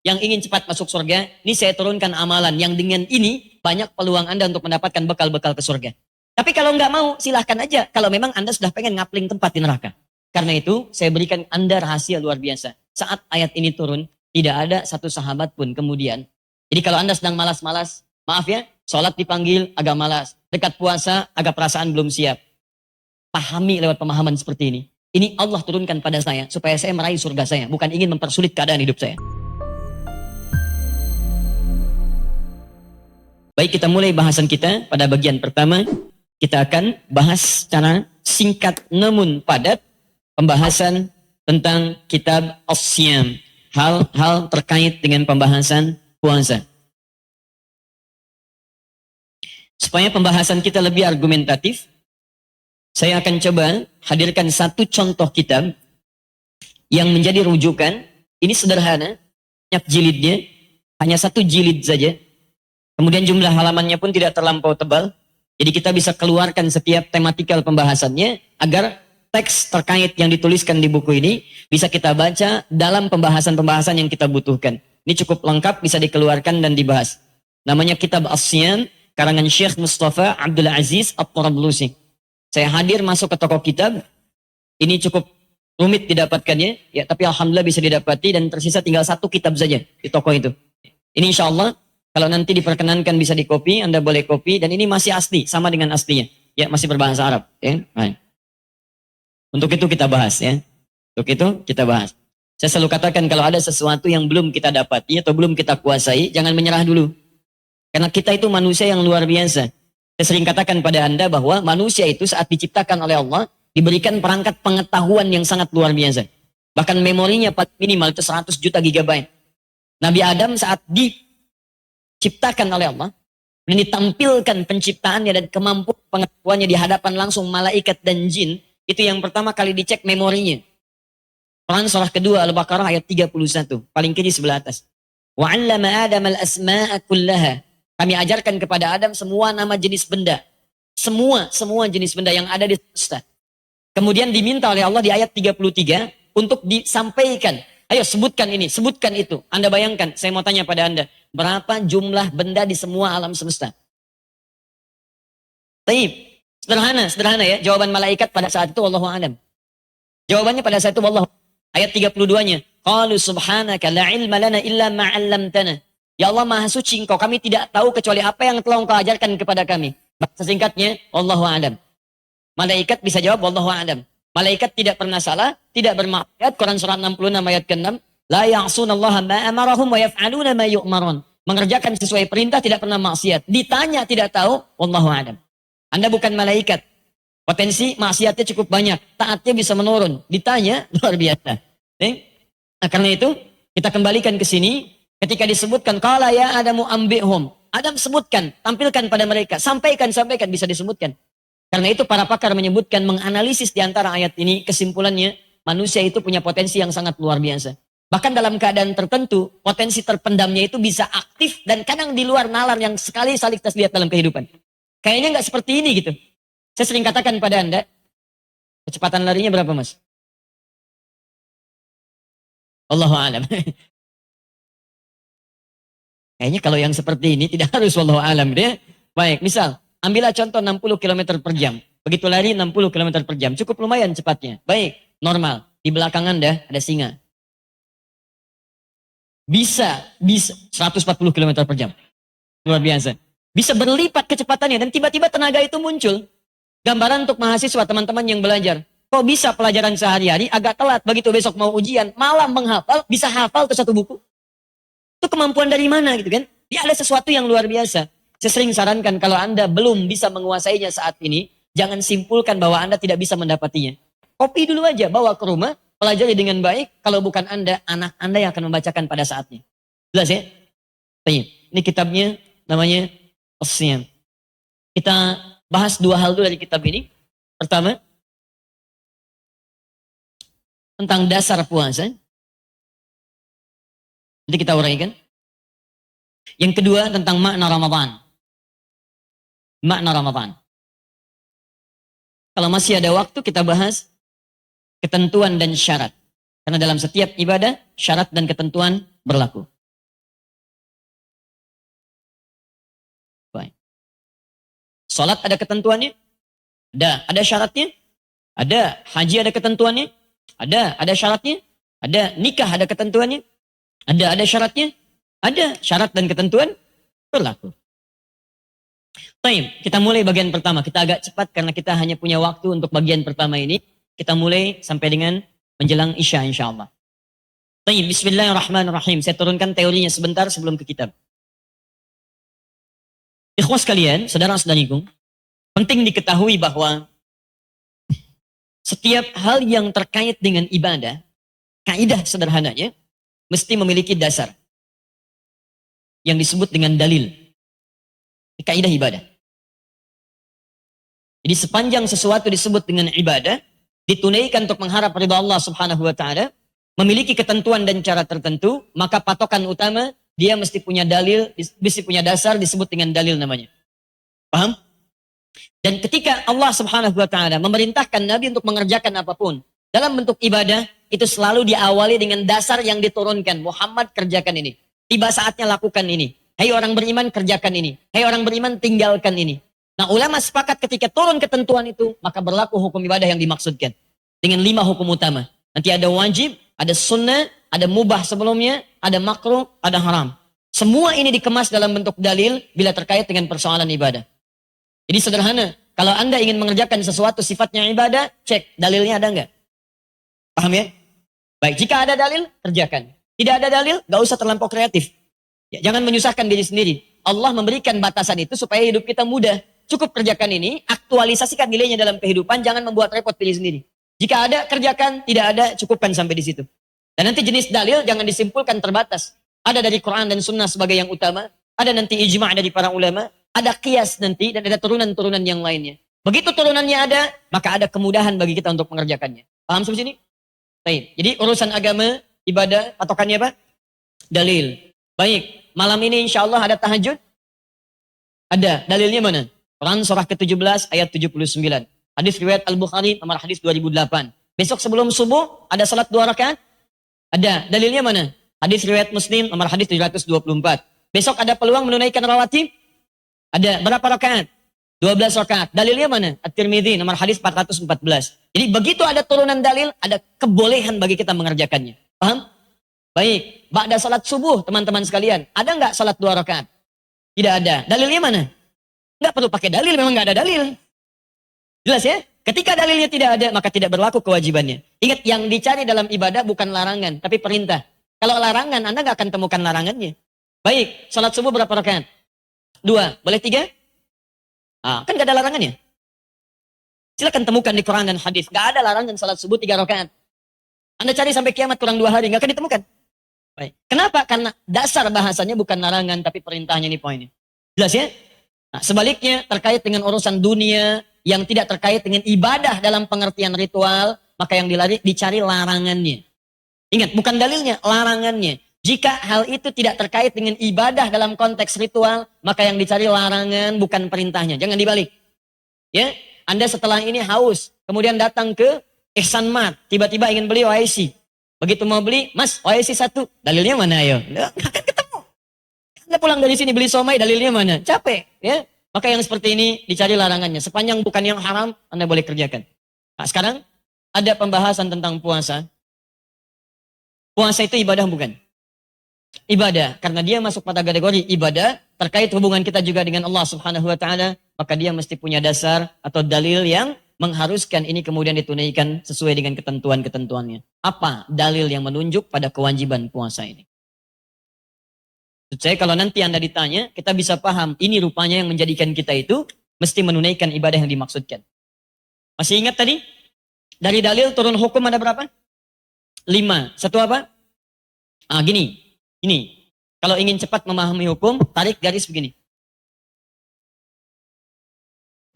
yang ingin cepat masuk surga, ini saya turunkan amalan yang dengan ini banyak peluang Anda untuk mendapatkan bekal-bekal ke surga. Tapi kalau nggak mau, silahkan aja. Kalau memang Anda sudah pengen ngapling tempat di neraka. Karena itu, saya berikan Anda rahasia luar biasa. Saat ayat ini turun, tidak ada satu sahabat pun kemudian. Jadi kalau Anda sedang malas-malas, maaf ya, sholat dipanggil agak malas. Dekat puasa, agak perasaan belum siap. Pahami lewat pemahaman seperti ini. Ini Allah turunkan pada saya, supaya saya meraih surga saya. Bukan ingin mempersulit keadaan hidup saya. Baik, kita mulai bahasan kita pada bagian pertama. Kita akan bahas secara singkat namun padat pembahasan tentang kitab As-Siyam. Hal-hal terkait dengan pembahasan puasa. Supaya pembahasan kita lebih argumentatif, saya akan coba hadirkan satu contoh kitab yang menjadi rujukan. Ini sederhana, banyak jilidnya, hanya satu jilid saja. Kemudian jumlah halamannya pun tidak terlampau tebal. Jadi kita bisa keluarkan setiap tematikal pembahasannya agar teks terkait yang dituliskan di buku ini bisa kita baca dalam pembahasan-pembahasan yang kita butuhkan. Ini cukup lengkap, bisa dikeluarkan dan dibahas. Namanya Kitab As-Siyam, karangan Syekh Mustafa Abdul Aziz At-Tarablusi. Saya hadir masuk ke toko kitab. Ini cukup rumit didapatkannya, ya, tapi alhamdulillah bisa didapati dan tersisa tinggal satu kitab saja di toko itu. Ini insya Allah kalau nanti diperkenankan bisa dikopi, Anda boleh kopi, dan ini masih asli, sama dengan aslinya. Ya, masih berbahasa Arab. Ya. Nah. Untuk itu kita bahas. Ya. Untuk itu kita bahas. Saya selalu katakan kalau ada sesuatu yang belum kita dapati atau belum kita kuasai, jangan menyerah dulu. Karena kita itu manusia yang luar biasa. Saya sering katakan pada Anda bahwa manusia itu saat diciptakan oleh Allah, diberikan perangkat pengetahuan yang sangat luar biasa. Bahkan memorinya minimal itu 100 juta gigabyte. Nabi Adam saat diciptakan oleh Allah, dan ditampilkan penciptaannya dan kemampuan pengetahuannya di hadapan langsung malaikat dan jin, itu yang pertama kali dicek memorinya. Quran surah kedua Al-Baqarah ayat 31, paling kiri sebelah atas. Wa 'allama Adam al-asma'a kullaha. Kami ajarkan kepada Adam semua nama jenis benda. Semua jenis benda yang ada di semesta. Kemudian diminta oleh Allah di ayat 33 untuk disampaikan. Ayo sebutkan ini, sebutkan itu. Anda bayangkan, saya mau tanya pada Anda. Berapa jumlah benda di semua alam semesta? Taib. Sederhana ya. Jawaban malaikat pada saat itu Wallahu a'lam. Jawabannya pada saat itu Wallahu. Ayat 32-nya. Qalu subhanaka la ilma lana illa ma 'allamtana. Ya Allah Maha Suci Engkau, kami tidak tahu kecuali apa yang telah Engkau ajarkan kepada kami. Bahasa singkatnya, Wallahu a'lam. Malaikat bisa jawab Wallahu a'lam. Malaikat tidak pernah salah, tidak bermaksiat. Quran surah 66 ayat ke-6. La ya'sunallaha ma amarahum wa yaf'aluna ma yu'marun. Mengerjakan sesuai perintah, tidak pernah maksiat. Ditanya tidak tahu, Wallahu a'lam. Anda bukan malaikat. Potensi maksiatnya cukup banyak. Taatnya bisa menurun. Ditanya, luar biasa. Nah, karena itu, kita kembalikan ke sini. Ketika disebutkan, Qala ya Adamu ambihum. Adam sebutkan, tampilkan pada mereka. Sampaikan, bisa disebutkan. Karena itu para pakar menyebutkan, menganalisis di antara ayat ini, kesimpulannya, manusia itu punya potensi yang sangat luar biasa. Bahkan dalam keadaan tertentu, potensi terpendamnya itu bisa aktif dan kadang di luar nalar yang sekali kita lihat dalam kehidupan. Kayaknya nggak seperti ini gitu. Saya sering katakan pada Anda, kecepatan larinya berapa mas? Allahu a'lam. Kayaknya kalau yang seperti ini tidak harus wallahu a'lam dia. Baik, misal ambillah contoh 60 km per jam. Begitu lari 60 km per jam. Cukup lumayan cepatnya. Baik, normal. Di belakang Anda ada singa. Bisa 140 km per jam. Luar biasa. Bisa berlipat kecepatannya dan tiba-tiba tenaga itu muncul. Gambaran untuk mahasiswa teman-teman yang belajar. Kok bisa pelajaran sehari-hari agak telat. Begitu besok mau ujian, malam menghafal, bisa hafal tuh satu buku. Itu kemampuan dari mana gitu kan? Dia ada sesuatu yang luar biasa. Saya sering sarankan kalau Anda belum bisa menguasainya saat ini, jangan simpulkan bahwa Anda tidak bisa mendapatinya. Kopi dulu aja, bawa ke rumah, pelajari dengan baik. Kalau bukan Anda, anak Anda yang akan membacakan pada saatnya. Jelas ya? Ini kitabnya namanya As-Siyam. Kita bahas dua hal dulu dari kitab ini. Pertama, tentang dasar puasa. Nanti kita uraikan. Yang kedua tentang makna Ramadan. Makna Ramadan. Kalau masih ada waktu kita bahas ketentuan dan syarat. Karena dalam setiap ibadah, syarat dan ketentuan berlaku. Salat ada ketentuannya? Ada. Ada syaratnya? Ada. Haji ada ketentuannya? Ada syaratnya? Ada. Nikah ada ketentuannya? Ada syaratnya? Ada. Syarat dan ketentuan berlaku. Baik, kita mulai bagian pertama. Kita agak cepat karena kita hanya punya waktu untuk bagian pertama ini. Kita mulai sampai dengan menjelang Isya insyaallah. Baik, bismillahirrahmanirrahim. Saya turunkan teorinya sebentar sebelum ke kitab. Ikhwas sekalian, saudara-saudariku, penting diketahui bahwa setiap hal yang terkait dengan ibadah, kaidah sederhananya, mesti memiliki dasar yang disebut dengan dalil. Kaidah ibadah. Jadi sepanjang sesuatu disebut dengan ibadah, ditunaikan untuk mengharap ridha Allah Subhanahu wa taala, memiliki ketentuan dan cara tertentu, maka patokan utama dia mesti punya dalil, mesti punya dasar disebut dengan dalil namanya. Paham? Dan ketika Allah Subhanahu wa taala memerintahkan Nabi untuk mengerjakan apapun dalam bentuk ibadah, itu selalu diawali dengan dasar yang diturunkan. Muhammad kerjakan ini. Tiba saatnya lakukan ini. Hai orang beriman kerjakan ini. Hai orang beriman tinggalkan ini. Nah, ulama sepakat ketika turun ketentuan itu, maka berlaku hukum ibadah yang dimaksudkan. Dengan 5 hukum utama. Nanti ada wajib, ada sunnah, ada mubah sebelumnya, ada makruh, ada haram. Semua ini dikemas dalam bentuk dalil bila terkait dengan persoalan ibadah. Jadi sederhana, kalau Anda ingin mengerjakan sesuatu sifatnya ibadah, cek dalilnya ada enggak? Paham ya? Baik, jika ada dalil, kerjakan. Tidak ada dalil, gak usah terlampau kreatif. Ya, jangan menyusahkan diri sendiri. Allah memberikan batasan itu supaya hidup kita mudah. Cukup kerjakan ini, aktualisasikan nilainya dalam kehidupan, jangan membuat repot diri sendiri. Jika ada, kerjakan. Tidak ada, cukupkan sampai di situ. Dan nanti jenis dalil jangan disimpulkan terbatas. Ada dari Quran dan Sunnah sebagai yang utama. Ada nanti ijma' dari para ulama. Ada qiyas nanti, dan ada turunan-turunan yang lainnya. Begitu turunannya ada, maka ada kemudahan bagi kita untuk mengerjakannya. Paham sampai sini? Baik. Jadi urusan agama, ibadah, patokannya apa? Dalil. Baik. Malam ini insya Allah ada tahajud? Ada. Dalilnya mana? Quran surah ke-17 ayat 79. Hadis riwayat Al-Bukhari nomor hadis 2008. Besok sebelum subuh ada salat 2 rakaat? Ada. Dalilnya mana? Hadis riwayat Muslim nomor hadis 724. Besok ada peluang menunaikan rawatib? Ada. Berapa rakaat? 12 rakaat. Dalilnya mana? At-Tirmidzi nomor hadis 414. Jadi begitu ada turunan dalil, ada kebolehan bagi kita mengerjakannya. Paham? Baik, ba'da salat subuh teman-teman sekalian, ada nggak salat 2 rakaat? Tidak ada. Dalilnya mana? Nggak perlu pakai dalil, memang nggak ada dalil. Jelas ya? Ketika dalilnya tidak ada, maka tidak berlaku kewajibannya. Ingat, yang dicari dalam ibadah bukan larangan, tapi perintah. Kalau larangan, Anda nggak akan temukan larangannya. Baik, salat subuh berapa rakaat? 2, boleh 3? Kan nggak ada larangannya. Silakan temukan di Quran dan hadis. Nggak ada larangan salat subuh 3 rakaat. Anda cari sampai kiamat kurang 2 hari, nggak akan ditemukan. Baik. Kenapa? Karena dasar bahasanya bukan larangan, tapi perintahnya ini poinnya. Jelas ya? Nah, sebaliknya terkait dengan urusan dunia yang tidak terkait dengan ibadah dalam pengertian ritual, maka yang dicari larangannya. Ingat, bukan dalilnya, larangannya. Jika hal itu tidak terkait dengan ibadah dalam konteks ritual, maka yang dicari larangan bukan perintahnya. Jangan dibalik. Ya, Anda setelah ini haus, kemudian datang ke Ihsan Mart, tiba-tiba ingin beli OIC. Begitu mau beli, Mas, OIC 1, dalilnya mana ayo? Nggak akan ketemu. Anda pulang dari sini beli somai, dalilnya mana? Capek, ya. Maka yang seperti ini dicari larangannya. Sepanjang bukan yang haram, Anda boleh kerjakan. Nah, sekarang ada pembahasan tentang puasa. Puasa itu ibadah bukan? Ibadah, karena dia masuk pada kategori ibadah, terkait hubungan kita juga dengan Allah Subhanahu wa taala, maka dia mesti punya dasar atau dalil yang mengharuskan ini kemudian ditunaikan sesuai dengan ketentuan-ketentuannya. Apa dalil yang menunjuk pada kewajiban puasa ini? Maksud saya kalau nanti Anda ditanya, kita bisa paham ini rupanya yang menjadikan kita itu mesti menunaikan ibadah yang dimaksudkan. Masih ingat tadi? Dari dalil turun hukum ada berapa? 5. Satu apa? Gini. Kalau ingin cepat memahami hukum, tarik garis begini.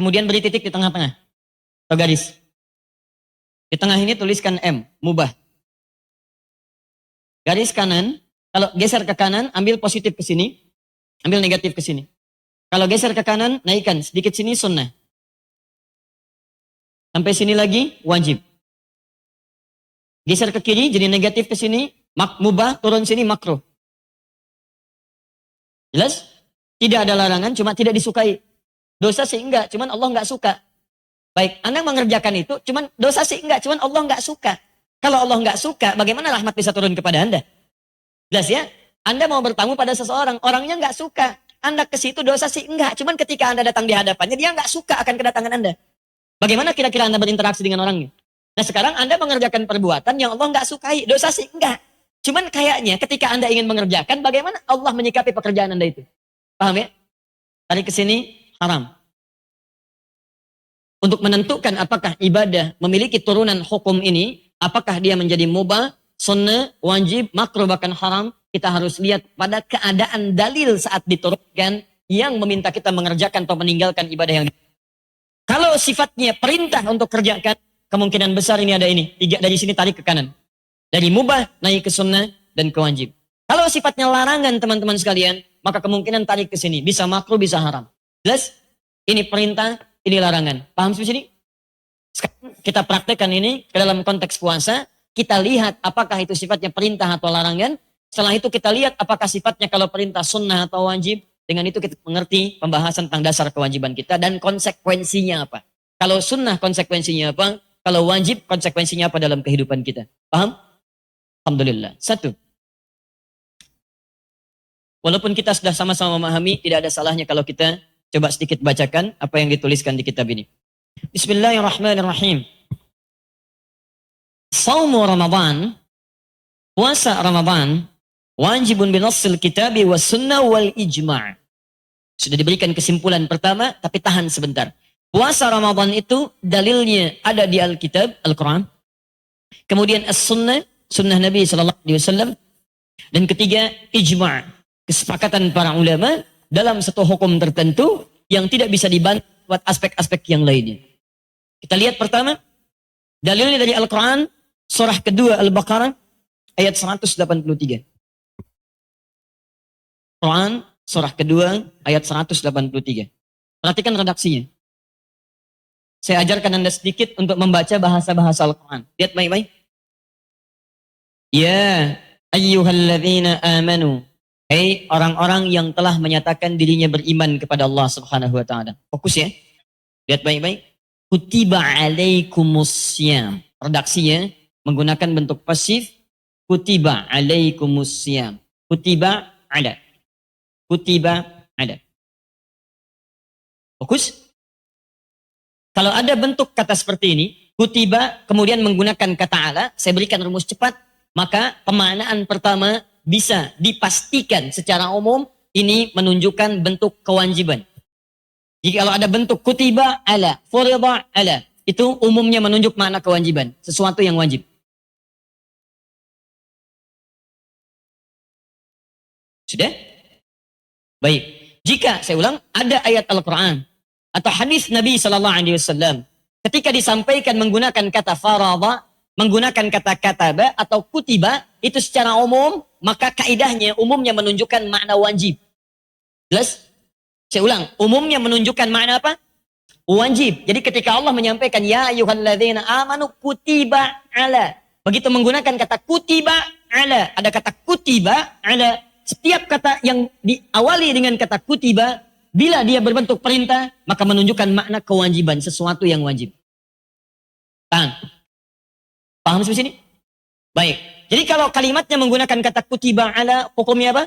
Kemudian beri titik di tengah-tengah. Atau garis. Di tengah ini tuliskan M, mubah. Garis kanan, kalau geser ke kanan, ambil positif ke sini, ambil negatif ke sini. Kalau geser ke kanan, naikkan sedikit sini sunnah. Sampai sini lagi, wajib. Geser ke kiri, jadi negatif ke sini, mubah, turun sini, makruh. Jelas? Tidak ada larangan, cuma tidak disukai. Dosa sih enggak, cuman Allah enggak suka. Baik, Anda mengerjakan itu, cuman dosa sih enggak, cuman Allah enggak suka. Kalau Allah enggak suka, bagaimana rahmat bisa turun kepada Anda? Jelas ya? Anda mau bertamu pada seseorang, orangnya enggak suka. Anda ke situ dosa sih enggak, cuman ketika Anda datang di hadapannya, dia enggak suka akan kedatangan Anda. Bagaimana kira-kira Anda berinteraksi dengan orangnya? Nah sekarang Anda mengerjakan perbuatan yang Allah enggak sukai, dosa sih enggak. Cuman kayaknya ketika Anda ingin mengerjakan, bagaimana Allah menyikapi pekerjaan Anda itu? Paham ya? Tarik ke sini, haram. Untuk menentukan apakah ibadah memiliki turunan hukum ini, apakah dia menjadi mubah, sunnah, wajib, makruh, bahkan haram, kita harus lihat pada keadaan dalil saat diturunkan yang meminta kita mengerjakan atau meninggalkan ibadah yang. Kalau sifatnya perintah untuk kerjakan, kemungkinan besar ini ada ini. Tiga dari sini tarik ke kanan. Dari mubah naik ke sunnah dan ke wajib. Kalau sifatnya larangan teman-teman sekalian, maka kemungkinan tarik ke sini. Bisa makruh, bisa haram. Jelas? Ini perintah, ini larangan. Paham di sini? Sekarang kita praktekkan ini ke dalam konteks puasa. Kita lihat apakah itu sifatnya perintah atau larangan. Setelah itu kita lihat apakah sifatnya kalau perintah sunnah atau wajib. Dengan itu kita mengerti pembahasan tentang dasar kewajiban kita dan konsekuensinya apa. Kalau sunnah konsekuensinya apa. Kalau wajib konsekuensinya apa dalam kehidupan kita. Paham? Alhamdulillah. Satu. Walaupun kita sudah sama-sama memahami, tidak ada salahnya kalau kita coba sedikit bacakan apa yang dituliskan di kitab ini. Bismillahirrahmanirrahim. Saumu Ramadan, puasa Ramadan, wajibun binassil kitabi was sunnah wal ijma'. Sudah diberikan kesimpulan pertama, tapi tahan sebentar. Puasa Ramadan itu dalilnya ada di Alkitab, Al-Quran. Kemudian as-sunnah, sunnah Nabi SAW. Dan ketiga, ijma'. Kesepakatan para ulama dalam satu hukum tertentu yang tidak bisa dibantu buat aspek-aspek yang lainnya. Kita lihat pertama, dalilnya dari Al-Quran, surah kedua Al-Baqarah, ayat 183. Quran, surah kedua, ayat 183. Perhatikan redaksinya. Saya ajarkan Anda sedikit untuk membaca bahasa-bahasa Al-Quran. Lihat baik-baik. Ya ayyuhalladzina amanu. Hei orang-orang yang telah menyatakan dirinya beriman kepada Allah Subhanahu wa taala. Fokus ya. Lihat baik-baik. Kutiba alaikumussyam. Redaksinya menggunakan bentuk pasif. Kutiba alaikumussyam. Kutiba ala. Kutiba ala. Fokus. Kalau ada bentuk kata seperti ini, kutiba kemudian menggunakan kata ala, saya berikan rumus cepat, maka pemaknaan pertama bisa dipastikan secara umum ini menunjukkan bentuk kewajiban. Jika kalau ada bentuk kutiba ala, furida ala, itu umumnya menunjuk makna kewajiban, sesuatu yang wajib. Sudah? Baik. Jika saya ulang, ada ayat Al-Quran atau hadis Nabi SAW, ketika disampaikan menggunakan kata farada, menggunakan kata kataba atau kutiba, itu secara umum, maka kaidahnya umumnya menunjukkan makna wajib. Jelas? Saya ulang, umumnya menunjukkan makna apa? Wajib. Jadi ketika Allah menyampaikan, ya ayyuhalladzina amanu kutiba ala. Begitu menggunakan kata kutiba ala, ada kata kutiba ala. Setiap kata yang diawali dengan kata kutiba, bila dia berbentuk perintah, maka menunjukkan makna kewajiban, sesuatu yang wajib. Paham sampai sini? Baik. Jadi kalau kalimatnya menggunakan kata kutiba ala, hukumnya apa?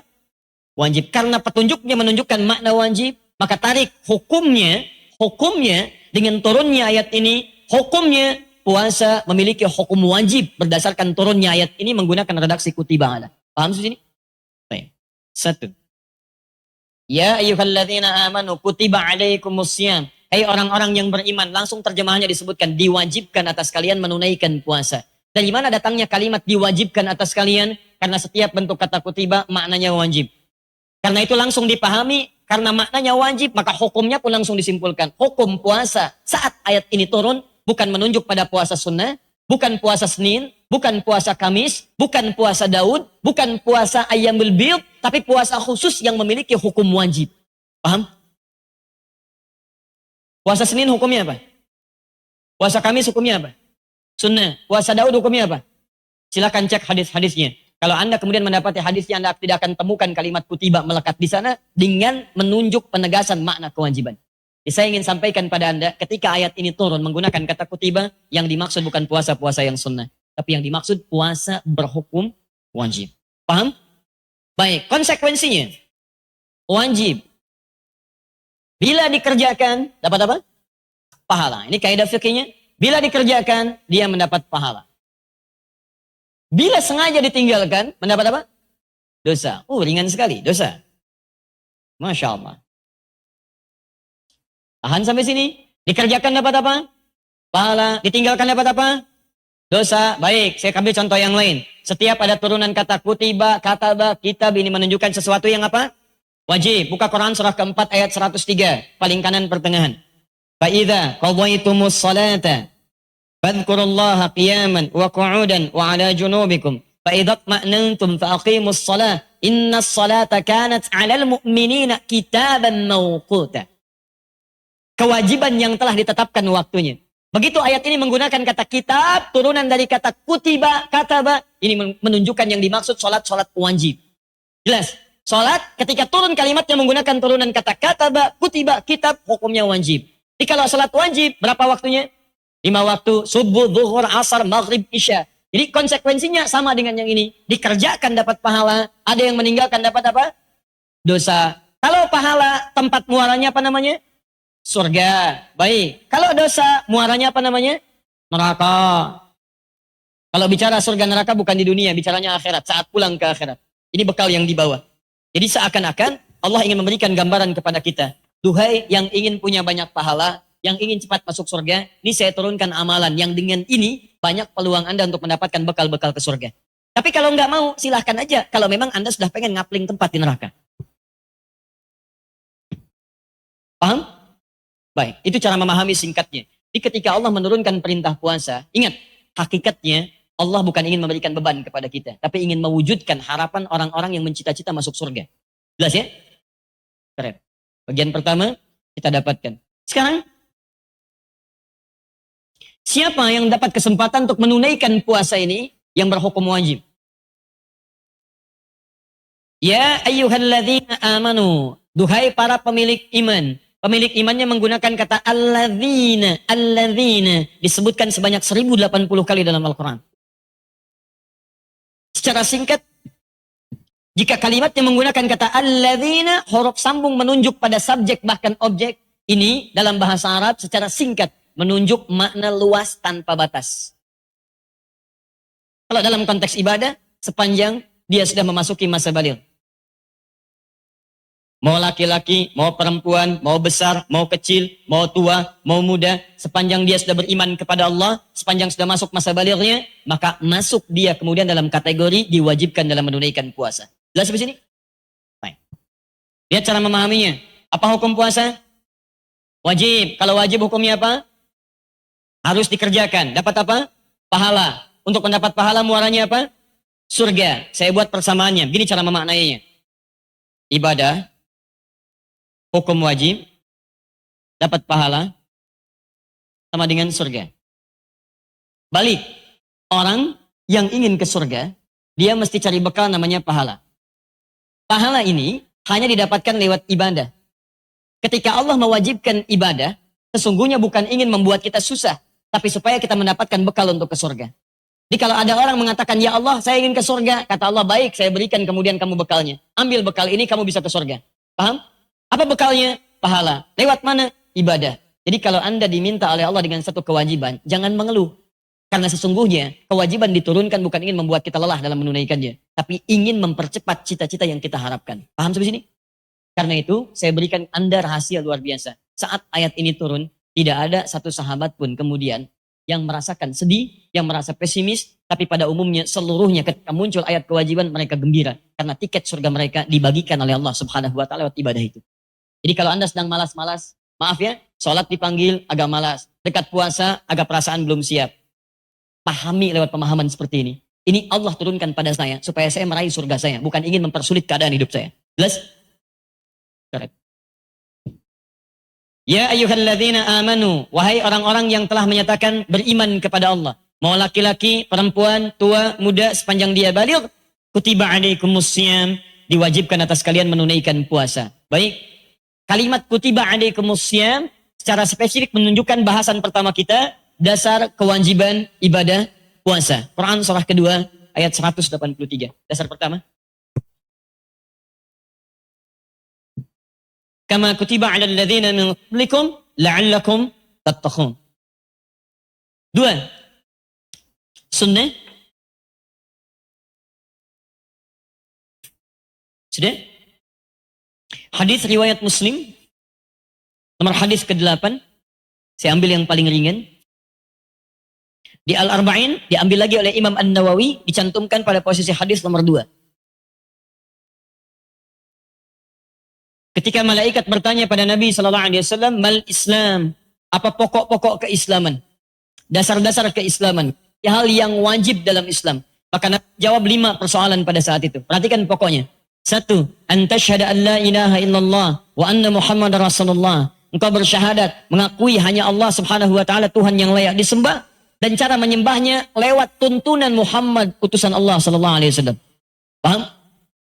Wajib. Karena petunjuknya menunjukkan makna wajib, maka tarik hukumnya dengan turunnya ayat ini, hukumnya puasa memiliki hukum wajib berdasarkan turunnya ayat ini menggunakan redaksi kutiba ala. Paham sampai sini? Baik. Satu. Ya ayyuhalladzina amanu kutiba alaikumussyam. Hai orang-orang yang beriman, langsung terjemahannya disebutkan diwajibkan atas kalian menunaikan puasa. Dari mana datangnya kalimat diwajibkan atas kalian? Karena setiap bentuk kata kutiba maknanya wajib. Karena itu langsung dipahami, karena maknanya wajib, maka hukumnya pun langsung disimpulkan. Hukum puasa saat ayat ini turun bukan menunjuk pada puasa sunnah, bukan puasa Senin, bukan puasa Kamis, bukan puasa Daud, bukan puasa Ayyamul Bid, tapi puasa khusus yang memiliki hukum wajib. Paham? Puasa Senin hukumnya apa? Puasa Kamis hukumnya apa? Sunnah. Puasa Daud hukumnya apa? Silakan cek hadis-hadisnya. Kalau Anda kemudian mendapati hadisnya, Anda tidak akan temukan kalimat kutiba melekat di sana dengan menunjuk penegasan makna kewajiban. Saya ingin sampaikan pada Anda, ketika ayat ini turun menggunakan kata kutiba, yang dimaksud bukan puasa-puasa yang sunnah. Tapi yang dimaksud puasa berhukum wajib. Paham? Baik, konsekuensinya. Wajib. Bila dikerjakan, dapat apa? Pahala. Ini kaidah fikihnya. Bila dikerjakan, dia mendapat pahala. Bila sengaja ditinggalkan, mendapat apa? Dosa. Ringan sekali, dosa. Masya Allah. Tahan sampai sini. Dikerjakan dapat apa? Pahala. Ditinggalkan dapat apa? Dosa. Baik, saya ambil contoh yang lain. Setiap ada turunan kata kutiba, kataba, kitab, ini menunjukkan sesuatu yang apa? Wajib. Buka Quran surah keempat ayat 103. Paling kanan pertengahan. Fa'idha qadaytumus salata. Fadhkurullaha qiyaman wa qu'udan wa ala junubikum. Fa'idha ma'nantum fa'aqimus salah. Inna salata kanat 'alal mu'minina kitaban mawquta. Kewajiban yang telah ditetapkan waktunya. Begitu ayat ini menggunakan kata kitab, turunan dari kata kutiba, kataba, ini menunjukkan yang dimaksud salat wajib. Jelas? Salat ketika turun kalimatnya menggunakan turunan kata kataba, kutiba, kitab, hukumnya wajib. Jadi kalau salat wajib, berapa waktunya? 5 waktu, subuh, zuhur, asar, maghrib, isya. Jadi konsekuensinya sama dengan yang ini. Dikerjakan dapat pahala, ada yang meninggalkan dapat apa? Dosa. Kalau pahala, tempat muaranya apa namanya? Surga. Baik. Kalau dosa, muaranya apa namanya? Neraka. Kalau bicara surga neraka bukan di dunia, bicaranya akhirat. Saat pulang ke akhirat. Ini bekal yang dibawa. Jadi seakan-akan Allah ingin memberikan gambaran kepada kita. Duhai yang ingin punya banyak pahala, yang ingin cepat masuk surga, ini saya turunkan amalan yang dengan ini banyak peluang Anda untuk mendapatkan bekal-bekal ke surga. Tapi kalau nggak mau, silahkan aja. Kalau memang Anda sudah pengen ngapling tempat di neraka. Paham? Baik, itu cara memahami singkatnya. Jadi ketika Allah menurunkan perintah puasa, ingat, hakikatnya Allah bukan ingin memberikan beban kepada kita, tapi ingin mewujudkan harapan orang-orang yang mencita-cita masuk surga. Jelas ya? Keren. Bagian pertama kita dapatkan. Sekarang, siapa yang dapat kesempatan untuk menunaikan puasa ini yang berhukum wajib? Ya ayyuhalladzina amanu, duhai para pemilik iman. Pemilik imannya menggunakan kata alladzina, alladzina disebutkan sebanyak 1080 kali dalam Al-Quran. Secara singkat, jika kalimatnya menggunakan kata alladzina, huruf sambung menunjuk pada subjek bahkan objek, ini dalam bahasa Arab secara singkat menunjuk makna luas tanpa batas. Kalau dalam konteks ibadah, sepanjang dia sudah memasuki masa baligh. Mau laki-laki, mau perempuan, mau besar, mau kecil, mau tua, mau muda, sepanjang dia sudah beriman kepada Allah, sepanjang sudah masuk masa balighnya, maka masuk dia kemudian dalam kategori diwajibkan dalam menunaikan puasa. Jelas di sini? Baik. Lihat cara memahaminya. Apa hukum puasa? Wajib. Kalau wajib hukumnya apa? Harus dikerjakan. Dapat apa? Pahala. Untuk mendapat pahala muaranya apa? Surga. Saya buat persamaannya. Begini cara memaknainya. Ibadah, hukum wajib, dapat pahala, sama dengan surga. Balik, orang yang ingin ke surga, dia mesti cari bekal namanya pahala. Pahala ini hanya didapatkan lewat ibadah. Ketika Allah mewajibkan ibadah, sesungguhnya bukan ingin membuat kita susah, tapi supaya kita mendapatkan bekal untuk ke surga. Jadi kalau ada orang mengatakan, ya Allah saya ingin ke surga, kata Allah, baik saya berikan kemudian kamu bekalnya. Ambil bekal ini kamu bisa ke surga. Paham? Apa bekalnya? Pahala. Lewat mana? Ibadah. Jadi kalau Anda diminta oleh Allah dengan satu kewajiban, jangan mengeluh. Karena sesungguhnya kewajiban diturunkan bukan ingin membuat kita lelah dalam menunaikannya, tapi ingin mempercepat cita-cita yang kita harapkan. Paham sampai sini? Karena itu saya berikan Anda rahasia luar biasa. Saat ayat ini turun, tidak ada satu sahabat pun kemudian yang merasakan sedih, yang merasa pesimis, tapi pada umumnya seluruhnya ketika muncul ayat kewajiban mereka gembira. Karena tiket surga mereka dibagikan oleh Allah Subhanahu wa Ta'ala lewat ibadah itu. Jadi kalau Anda sedang malas-malas, maaf ya, sholat dipanggil agak malas, dekat puasa agak perasaan belum siap. Pahami lewat pemahaman seperti ini. Ini Allah turunkan pada saya supaya saya meraih surga saya, bukan ingin mempersulit keadaan hidup saya. Jelas? Correct. Ya ayyuhalladzina amanu, wahai orang-orang yang telah menyatakan beriman kepada Allah. Mau laki-laki, perempuan, tua, muda, sepanjang dia baligh, kutiba alaikumussyam, diwajibkan atas kalian menunaikan puasa. Baik, kalimat kutiba alaikumussyam secara spesifik menunjukkan bahasan pertama kita, dasar kewajiban ibadah puasa. Quran surah kedua ayat 183. Dasar pertama. Kama kutiba 'alal ladzina min qablikum la'allakum tattaqun. Dua. Sunnah. Sudah? Hadis riwayat Muslim. Nomor hadis ke-8. Saya ambil yang paling ringan. Di Al-Arba'in diambil lagi oleh Imam An-Nawawi, dicantumkan pada posisi hadis nomor 2. Ketika malaikat bertanya pada Nabi SAW, mal Islam, apa pokok-pokok keislaman? Dasar-dasar keislaman, hal yang wajib dalam Islam. Maka Nabi jawab 5 persoalan pada saat itu. Perhatikan pokoknya. 1, antasyhada an la ilaha illallah wa anna Muhammad Rasulullah. Engkau bersyahadat, mengakui hanya Allah Subhanahu wa taala Tuhan yang layak disembah, dan cara menyembahnya lewat tuntunan Muhammad utusan Allah sallallahu alaihi wasallam. Paham?